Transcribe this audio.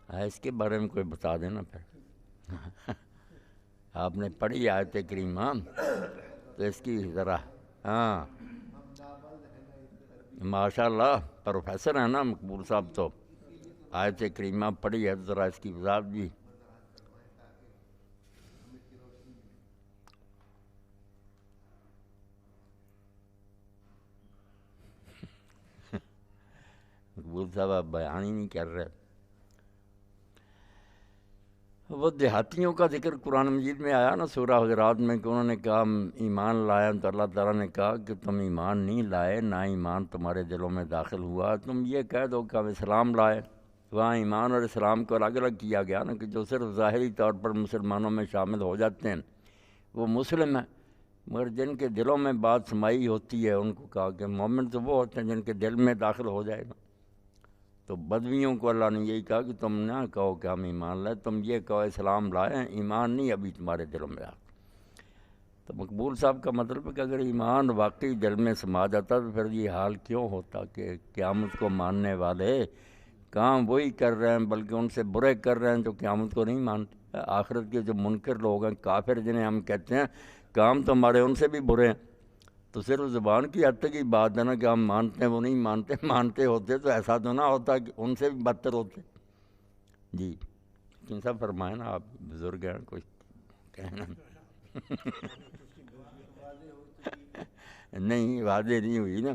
ہاں اس کے بارے میں کوئی بتا دینا پھر آپ نے پڑھی آیت کریمہ تو اس کی ذرا ہاں ماشاء اللہ پروفیسر ہیں نا مقبول صاحب، تو آیت کریمہ پڑھی ہے، ذرا اس کی وضاحت بھی مقبول صاحب آپ بیان ہی نہیں کر رہے۔ وہ دیہاتیوں کا ذکر قرآن مجید میں آیا نا سورہ حجرات میں، کہ انہوں نے کہا ہم ایمان لائے، تو اللہ تعالیٰ نے کہا کہ تم ایمان نہیں لائے، نہ ایمان تمہارے دلوں میں داخل ہوا، تم یہ کہہ دو کہ ہم اسلام لائے۔ وہاں ایمان اور اسلام کو الگ الگ کیا گیا نا، کہ جو صرف ظاہری طور پر مسلمانوں میں شامل ہو جاتے ہیں وہ مسلم ہیں، مگر جن کے دلوں میں بات سمائی ہوتی ہے ان کو کہا کہ مومن تو وہ ہوتے ہیں جن کے دل میں داخل ہو جائے گا۔ تو بدویوں کو اللہ نے یہی کہا کہ تم نہ کہو کہ ہم ایمان لائے، تم یہ کہو اسلام لائے، ایمان نہیں ابھی تمہارے دلوں میں آ۔ تو مقبول صاحب کا مطلب ہے کہ اگر ایمان واقعی دل میں سما جاتا تو پھر یہ حال کیوں ہوتا کہ قیامت کو ماننے والے کام وہی کر رہے ہیں بلکہ ان سے برے کر رہے ہیں جو قیامت کو نہیں مانتے۔ آخرت کے جو منکر لوگ ہیں، کافر جنہیں ہم کہتے ہیں، کام تو ہمارے ان سے بھی برے ہیں۔ تو صرف زبان کی حد تک کی بات ہے نا کہ ہم مانتے ہیں وہ نہیں مانتے، مانتے ہوتے تو ایسا تو نہ ہوتا کہ ان سے بھی بدتر ہوتے۔ جی کن صاحب فرمائیں نا، آپ بزرگ ہیں کچھ کہنا نہیں واضح نہیں ہوئی نا،